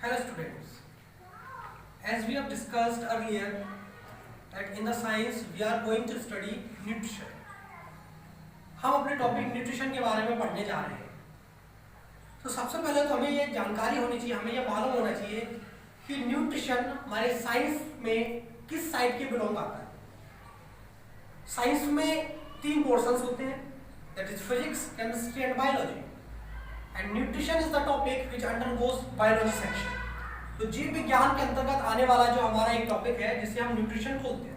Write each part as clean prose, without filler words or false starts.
Hello students, as we have discussed earlier that in the science we are going to study nutrition. हम अपने topic nutrition के बारे में पढ़ने जा रहे हैं। तो सबसे पहले तो हमें ये जानकारी होनी चाहिए, हमें ये मालूम होना चाहिए कि न्यूट्रिशन हमारे साइंस में किस साइड के बिलोंग आता है। साइंस में 3 पोर्शंस होते हैं, that is physics, chemistry and biology, and nutrition is the topic which undergoes biology section. तो जीव विज्ञान के अंतर्गत आने वाला जो हमारा एक टॉपिक है जिसे हम न्यूट्रिशन बोलते हैं।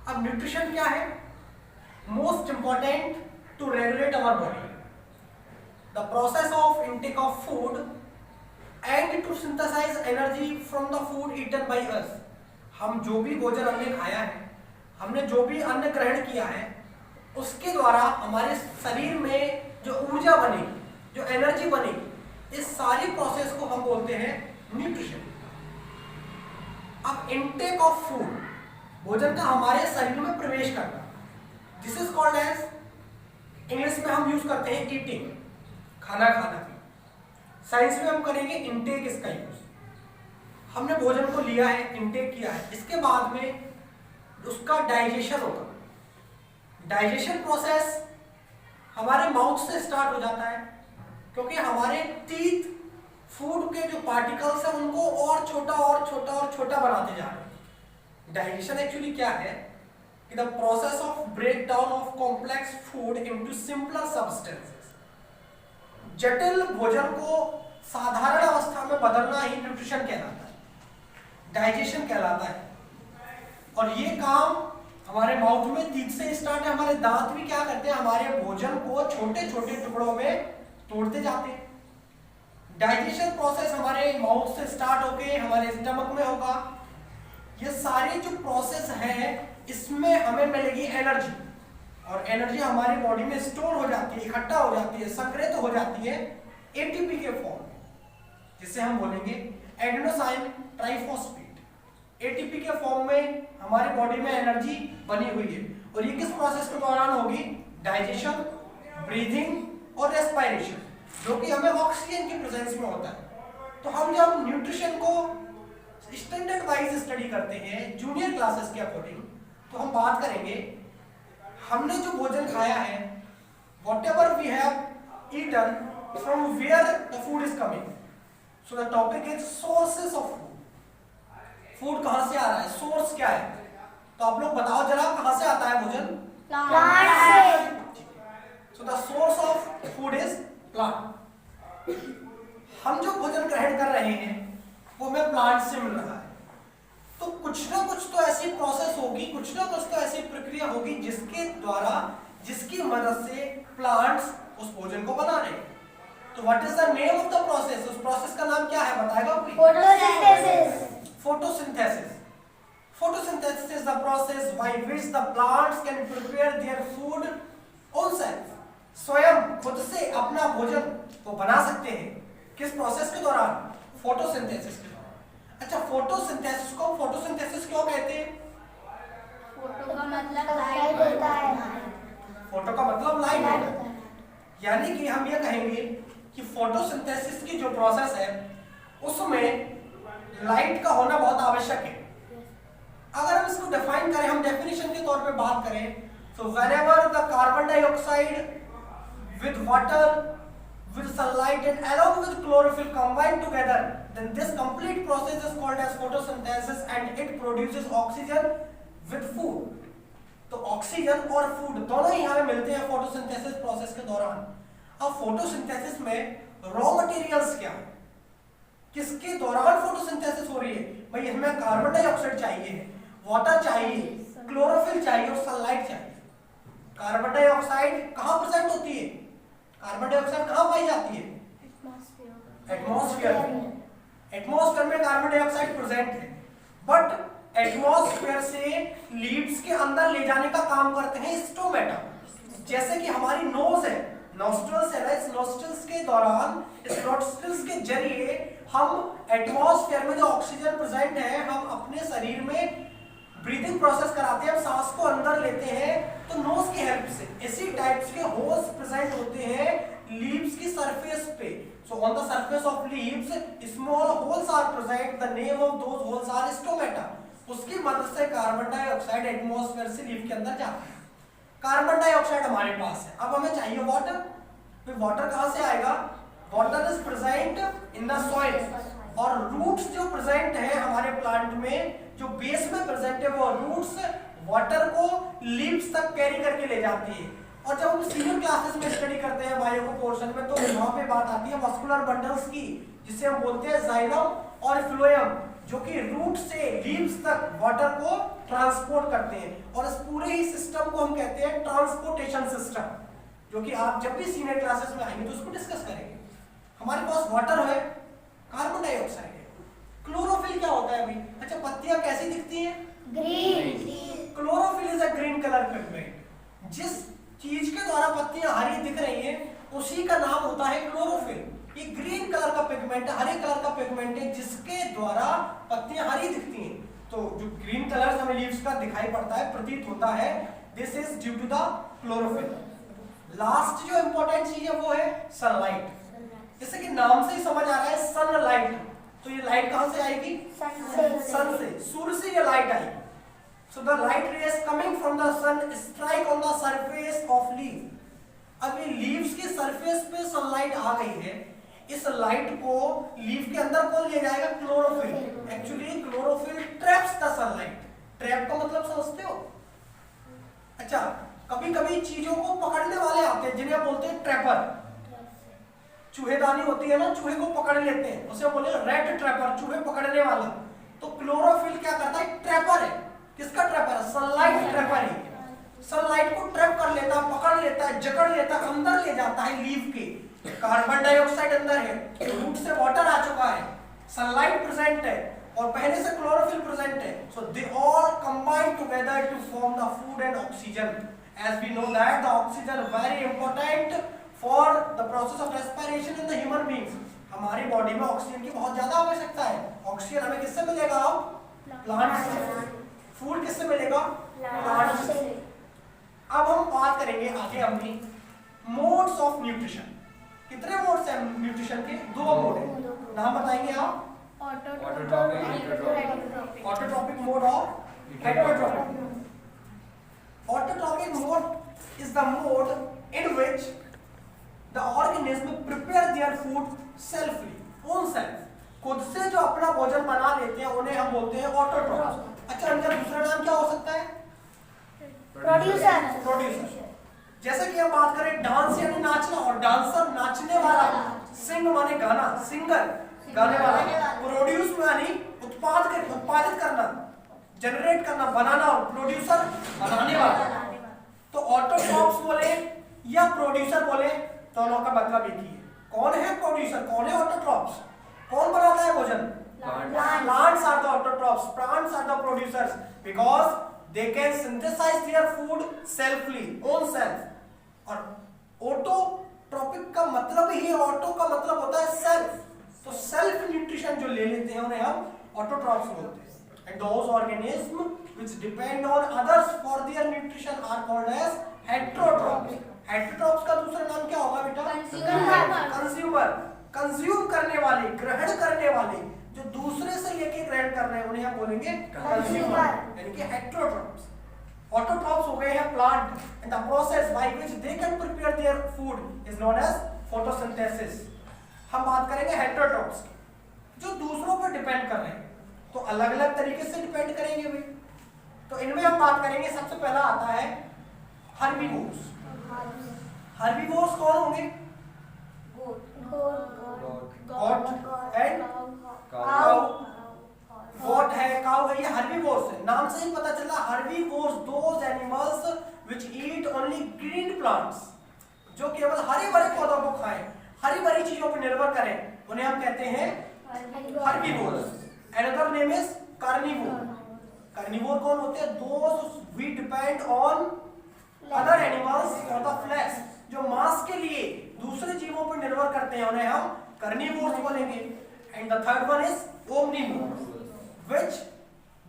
अब न्यूट्रिशन क्या है? Most important to regulate our body, the process of intake of food and to synthesize energy from the food eaten by us. हम जो भी भोजन हमने खाया है, हमने जो भी अन्न ग्रहण किया है, उसके द्वारा हमारे शरीर में जो ऊर्जा बनेगी, जो एनर्जी बनेगी, इस सारी प्रोसेस को हम बोलते हैं न्यूट्रिशन। अब इनटेक ऑफ फूड, भोजन का हमारे शरीर में प्रवेश करना, this is called as, English में हम यूज करते हैं ईटिंग, खाना खाना। साइंस में हम करेंगे इनटेक, इसका यूज। हमने भोजन को लिया है, इनटेक किया है, इसके बाद में उसका डाइजेशन होगा। डाइजेशन प्रोसेस हमारे माउथ से स्टार्ट हो जाता है, क्योंकि हमारे टीथ फूड के जो पार्टिकल्स हैं उनको और छोटा और छोटा और छोटा बनाते जा रहे हैं। डाइजेशन एक्चुअली क्या है कि the process of break down of complex food into simpler substances. जटिल भोजन को साधारण अवस्था में बदलना ही न्यूट्रिशन कहलाता है, डाइजेशन कहलाता है। और ये काम हमारे माउथ में टीथ से स्टार्ट है। हमारे दांत भी क्या करते हैं, हमारे भोजन को छोटे छोटे टुकड़ों में तोड़ते जाते हैं। डाइजेशन प्रोसेस हमारे माउथ से स्टार्ट होके हमारे स्टमक में होगा। ये सारी जो प्रोसेस है, इसमें हमें मिलेगी एनर्जी, और एनर्जी हमारी बॉडी में स्टोर हो जाती है, इकट्ठा हो जाती है, संग्रहित हो जाती है एटीपी के फॉर्म में, जिसे हम बोलेंगे एडेनोसाइन ट्राइफॉस्फेट। एटीपी के फॉर्म में हमारी बॉडी में एनर्जी बनी हुई है, और ये किस प्रोसेस के दौरान होगी? डाइजेशन, ब्रीदिंग और रेस्पिरेशन, जो कि हमें ऑक्सीजन की प्रेजेंस में होता है। तो हम जब न्यूट्रिशन को स्टैंडर्ड वाइज स्टडी करते हैं जूनियर क्लासेस के अकॉर्डिंग, तो हम बात करेंगे हमने जो भोजन खाया है, whatever we have eaten, from where the food is coming. So the topic is sources of food. Food कहां से आ रहा है, सोर्स क्या है? तो आप लोग बताओ जरा, कहां से आता है भोजन? प्लांट से। So the source of food is plant. हम जो भोजन ग्रहण कर रहे हैं वो हमें प्लांट से मिल रहा है। तो कुछ ना कुछ तो ऐसी प्रोसेस होगी, कुछ ना कुछ तो ऐसी प्रक्रिया होगी जिसके द्वारा, जिसकी मदद से प्लांट्स उस भोजन को बना रहे हैं। तो what is the name of the process? उस प्रोसेस का नाम क्या है, बताएगा कोई? Photosynthesis. Photosynthesis. Photosynthesis is the process by which the plants can prepare their food own self. स्वयं खुद से अपना भोजन वो बना सकते हैं। किस प्रोसेस के दौरान? फोटोसिंथेसिस के दौरान। अच्छा, फोटोसिंथेसिस को फोटोसिंथेसिस क्यों कहते हैं? फोटो का मतलब लाइट होता है। फोटो का मतलब लाइट होता है, यानी कि हम ये कहेंगे कि फोटोसिंथेसिस की जो प्रोसेस है उसमें लाइट का होना बहुत आवश्यक है। अगर हम इसको डिफाइन करें, हम डेफिनेशन के तौर पे बात करें, तो whenever the carbon dioxide with water with sunlight and along with chlorophyll combine together, then this complete process is called as photosynthesis and it produces oxygen with food. तो ऑक्सीजन और फूड दोनों ही हमें मिलते हैं फोटोसिंथेसिस प्रोसेस के दौरान। अब photosynthesis में रॉ मटेरियल्स क्या है, किसके दौरान फोटोसिंथेसिस हो रही है? भाई हमें कार्बन डाइऑक्साइड चाहिए, वाटर चाहिए, क्लोरोफिल चाहिए और सनलाइट चाहिए। कार्बन डाइऑक्साइड कहां प्रेजेंट होती है? कार्बन डाइऑक्साइड कहां पाई जाती है? एटमॉस्फेयर में। एटमॉस्फेयर में कार्बन डाइऑक्साइड प्रेजेंट है, बट एटमॉस्फेयर से लीव्स के अंदर ले जाने का काम करते हैं स्टोमेटा। जैसे कि हमारी नोज है, नॉस्ट्रल्स है, इस नॉस्ट्रल्स के दौरान, इस नॉस्ट्रल्स के जरिए हम एटमॉस्फेयर में जो ऑक्सीजन प्रेजेंट है, हम अपने शरीर में ब्रीदिंग प्रोसेस कराते हैं, हम सांस को अंदर लेते हैं तो नोज की हेल्प से। इसी टाइप्स के होल्स प्रेजेंट होते हैं लीव्स की सरफेस पे, so on the surface of leaves small holes are present, the name of those holes are stomata. उसकी मदद से कार्बन डाइऑक्साइड एटमॉस्फेयर से लीफ के अंदर जाता है। कार्बन डाइऑक्साइड हमारे पास है, अब हमें चाहिए वाटर। फिर वाटर कहां से आएगा? Water is present in the soil, और रूट्स जो प्रेजेंट है हमारे प्लांट में, जो बेस में प्रेजेंट है, वो रूट्स वाटर को लीव्स तक कैरी करके ले जाती है। और जब हम सीनियर क्लासेस में स्टडी करते हैं बायो को पोर्शन में, तो वहां पे बात आती है मस्कुलर बंडल्स की, जिसे हम बोलते हैं जाइलम और फ्लोएम, जो कि रूट से लीव्स तक वाटर को ट्रांसपोर्ट करते हैं। और इस पूरे ही सिस्टम को हम कहते हैं ट्रांसपोर्टेशन सिस्टम, जो कि आप जब भी सीनियर क्लासेस में आएंगे तो उसको डिस्कस करेंगे। हमारे पास वाटर है, कार्बन डाइऑक्साइड है, क्लोरोफिल क्या होता है अभी? अच्छा, पत्तियां कैसी दिखती हैं? Green. Chlorophyll is a green colour pigment. जिस चीज के द्वारा पत्तियां हरी दिख रही हैं उसी का नाम होता है क्लोरोफिल। ये ग्रीन कलर का पिगमेंट है, हरे कलर का पिगमेंट है, जिसके द्वारा पत्तियां हरी दिखती हैं। तो जो ग्रीन कलर हमें लीव्स का दिखाई पड़ता है, प्रतीत होता है, this is due to the chlorophyll. Last जो इंपॉर्टेंट चीज है वो है सनलाइट। जैसे कि नाम से ही समझ आ रहा है सनलाइट, तो ये लाइट कहां से आएगी? सन से, सूर्य से ये लाइट आएगी। So the light rays coming from the sun strike on the surface of leaf। अब ये लीव्स की सरफेस पे सनलाइट आ गई है, इस लाइट को लीफ के अंदर कौन ले जाएगा? Chlorophyll. Actually chlorophyll traps the sunlight. Trap का मतलब समझते हो? अच्छा, कभी कभी चीजों को पकड़ने वाले आते हैं जिन्हें बोलते हैं ट्रैपर। चूहेदानी होती है ना, चूहे को पकड़ लेते हैं, उसे बोले रेड ट्रैपर, चूहे पकड़ने वाला। तो क्लोरोफिल क्या करता है? ट्रैपर है। किसका ट्रैपर? सनलाइट ट्रैपर है। सनलाइट को ट्रैप कर लेता है, पकड़ लेता है, जकड़ लेता है, अंदर ले जाता है लीफ के। कार्बन डाइऑक्साइड अंदर है, रूट से वाटर आ चुका है, सनलाइट प्रेजेंट है, और पहले से क्लोरोफिल प्रेजेंट है। So they all combine together to form the food and oxygen. As we know that the oxygen very important for the process of respiration in the human beings. हमारी body में oxygen की बहुत ज्यादा आवश्यकता है। Oxygen हमें किससे मिलेगा? प्लांट से। फूड किससे मिलेगा? प्लांट से। अब हम बात करेंगे आगे अपनी मोड्स ऑफ न्यूट्रिशन। कितने मोड्स हैं न्यूट्रिशन के? 2 मोड हैं। नाम बताएंगे आप? ऑटोट्रॉपिक मोड और heterotrophic. Autotrophic mode is the mode in which the organism prepare their food selfly, own self. खुद से जो अपना भोजन बना लेते हैं उन्हें हम बोलते हैं ऑटोट्रॉप्स। अच्छा, इनका दूसरा नाम क्या हो सकता है? प्रोड्यूसर। जैसे कि हम बात करें डांस यानी नाचना, और डांसर नाचने वाला, सिंग माने गाना, सिंगर गाने वाला, प्रोड्यूस माने उत्पादित करना, जनरेट करना, बनाना, और प्रोड्यूसर बनाने वाला। तो ऑटोट्रॉप्स बोले या प्रोड्यूसर बोले, दोनों का मतलब एक ही है। कौन है प्रोड्यूसर, कौन है ऑटोट्रॉप्स? कौन बनाता है भोजन? Plants are the autotrophs, plants are the producers because they can synthesize their food selfly, own self। और autotrophic का मतलब ही, ऑटो का मतलब होता है सेल्फ, तो सेल्फ न्यूट्रिशन जो ले लेते हैं उन्हें हम ऑटोट्रॉप्स बोलते हैं। And those organisms which depend on others for their nutrition are called as heterotrophs। heterotrophs का दूसरा नाम क्या होगा बेटा? कंज्यूमर। कंज्यूम करने वाले, ग्रहण करने वाले, जो दूसरे से लेके ग्रहण कर रहे हैं उन्हें हम बोलेंगे कंज्यूमर, यानी कि हेटेरोट्रॉप्स। ऑटोट्रॉप्स हो गए हैं plant, and the process by which they can prepare their food is known as photosynthesis. हम बात करेंगे हेटेरोट्रॉप्स की, जो दूसरों पर डिपेंड कर रहे हैं, तो अलग अलग तरीके से डिपेंड करेंगे भाई। तो इनमें हम बात करेंगे, सबसे पहला आता है हर्बीवोर्स। हर्बीवोर्स कौन होंगे? Got and cow. गॉट है, काउ है, ये हर्बीवोर्स है। नाम से ही पता चला, herbivores those animals which eat only green plants, जो केवल हरे भरे पौधों को खाएं, हरी भरी चीजों पर निर्भर करें, उन्हें हम कहते हैं herbivores. Another name is carnivore. Carnivore कौन होते हैं? Those we depend on other animals for the flesh, जो मांस के लिए दूसरे जीवों पर निर्भर करते हैं, उन्हें हम कार्निवोर्स बोलेंगे। And the third one is omnivores which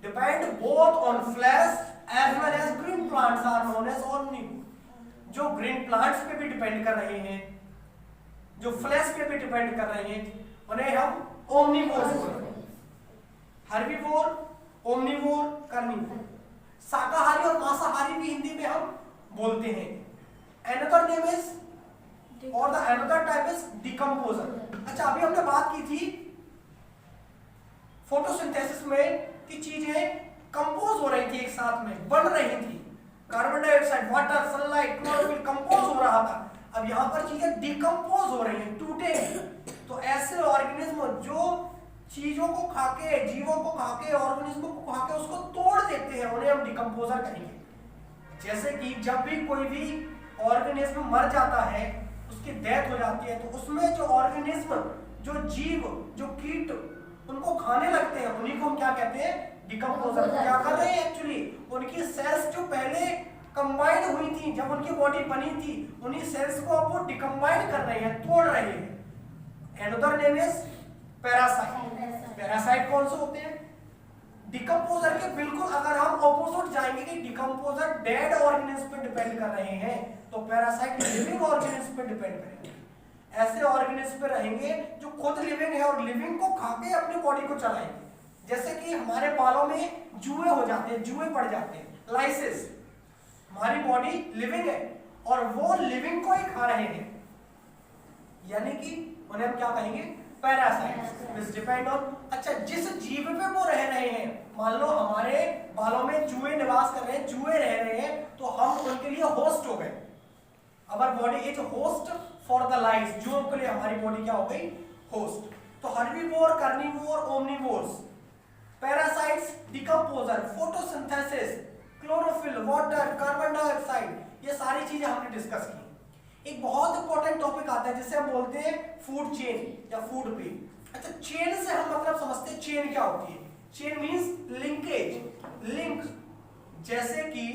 depend both on flesh as well as green plants are known as omnivore. जो ग्रीन प्लांट्स पे भी डिपेंड कर रहे हैं जो फ्लैश पे भी डिपेंड कर रही हैं, उन्हें हम ओमनिवोर्स बोलते हैं। Herbivore, omnivore, carnivore. शाकाहारी और मांसाहारी भी हिंदी में हम बोलते हैं। अनदर नेम इज और the another type is decomposer. अच्छा, अभी हमने बात की थी फोटोसिंथेसिस में कि चीजें कंपोज हो रही थी, एक साथ में बन रही थी। Carbon dioxide, water, sunlight, chlorophyll compose हो रहा था। अब यहाँ पर चीजें डिकम्पोज हो रही हैं, टूटे हैं। तो ऐसे ऑर्गेनिज्म जो चीजों को खाके, जीवों को खाके, ऑर्गेनिज्म को खाके उसको तोड़ देते हैं, उन्हें हम डिकम्पोजर कहेंगे। जैसे कि जब भी कोई भी ऑर्गेनिज्म मर जाता है, उसकी डेथ हो जाती है, तो उसमें जो ऑर्गेनिज्म, जो जीव, जो कीट उनको खाने लगते हैं, उन्हीं को हम क्या कहते हैं? डिकम्पोजर। क्या कर रहे हैं एक्चुअली? उनकी सेल्स जो पहले कंबाइंड हुई थी, जब उनकी बॉडी बनी थी, उन्हीं सेल्स को अब वो डिकम्बाइंड कर रहे हैं, तोड़ रहे हैं। Another name is parasite. Parasite कौन से होते हैं? डिकम्पोजर के बिल्कुल अगर हम ऑपोजिट जाएंगे कि डिकम्पोजर डेड ऑर्गेनिज्म पे डिपेंड कर रहे हैं, तो पैरासाइट लिविंग ऑर्गेनिज्म पे डिपेंड करेंगे। ऐसे ऑर्गेनिज्म पे रहेंगे जो खुद लिविंग है और लिविंग को खाके अपनी बॉडी को चलाएंगे। जैसे कि हमारे बालों में जुए हो जाते हैं, जुए पड़ जाते हैं, लाइसिस। हमारी बॉडी लिविंग है और वो लिविंग को ही खा रहे हैं, यानी कि उन्हें हम क्या कहेंगे? पैरासाइट्स। डिपेंड ऑन, अच्छा, जिस जीव पे वो रह रहे हैं, मान लो हमारे बालों में जुए निवास कर रहे हैं, जुए रह रहे हैं, तो हम उनके लिए होस्ट हो गए। Our body is host for the life. जुओं के लिए हमारी बॉडी क्या हो गई? होस्ट। तो herbivore, carnivore, omnivores, parasites, decomposer, photosynthesis, chlorophyll, water, carbon dioxide, ये सारी चीजें हमने डिस्कस की। एक बहुत इंपॉर्टेंट टॉपिक आता है जिसे हम बोलते हैं फूड चेन या फूड पे। अच्छा, चेन से हम मतलब समझते हैं चेन क्या होती है? Chain means linkage, link. जैसे कि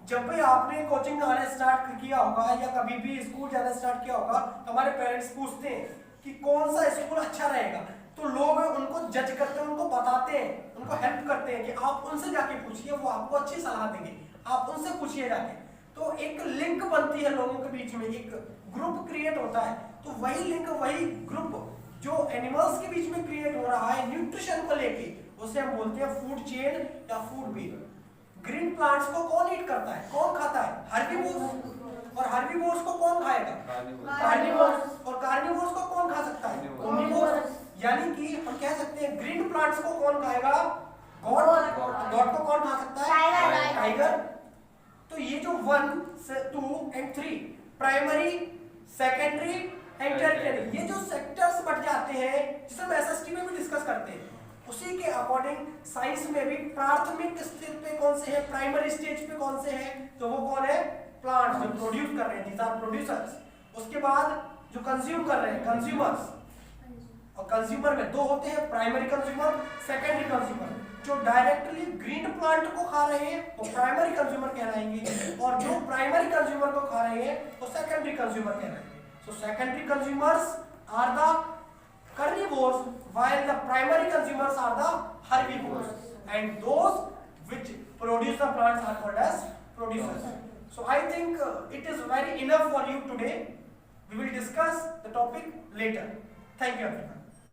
जब भी आपने कोचिंग आना स्टार्ट किया होगा या कभी भी स्कूल जाना स्टार्ट किया होगा, तो हमारे पेरेंट्स पूछते हैं कि कौन सा स्कूल अच्छा रहेगा, तो लोग उनको जज करते हैं, उनको बताते हैं, उनको हेल्प करते हैं कि आप उनसे जाके पूछिए, वो आपको अच्छी सलाह देंगे, आप उनसे पूछिए जाके। तो एक लिंक बनती है लोगों के बीच में, एक ग्रुप क्रिएट होता है। तो वही लिंक, वही ग्रुप जो एनिमल्स के बीच में क्रिएट हो रहा है न्यूट्रिशन को लेके, उसे हम बोलते हैं फूड चेन या फूड वेब। ग्रीन प्लांट्स को कौन ईट करता है, कौन खाता है? हर्बीवोर्स। और हर्बीवोर्स को कौन खाएगा? कार्निवोर्स। और कार्निवोर्स को कौन खा सकता है? ओमनिवोर्स। यानी कि हम कह सकते हैं ग्रीन प्लांट्स को कौन खाएगा? गॉड। गॉड को कौन खा सकता है? टाइगर। तो ये जो 1, 2 and 3 primary, secondary and tertiary, ये जो सेक्टर्स बढ़ जाते हैं, जिसे हम एसएसटी में भी डिस्कस करते हैं, उसी के अकॉर्डिंग साइंस में भी प्राथमिक स्थिति पे कौन से है, प्राइमरी स्टेज पे कौन से है, तो वो कौन है? प्लांट्स, जो प्रोड्यूस कर रहे हैं, दीज आर प्रोड्यूसर्स। उसके बाद जो कंज्यूम कर रहे हैं, कंज्यूमर्स। और कंज्यूमर में दो होते हैं, प्राइमरी कंज्यूमर, सेकेंडरी कंज्यूमर। जो डायरेक्टली ग्रीन प्लांट को खा रहे हैं वो प्राइमरी कंज्यूमर कहलाएंगे, और जो प्राइमरी कंज्यूमर को खा रहे हैं वो सेकेंडरी कंज्यूमर कहलाएंगे। So secondary consumers are the carnivores while the primary consumers are the herbivores, and those which produce the plants are called as producers. So I think it is very enough for you today. We will discuss the topic later. Thank you everyone.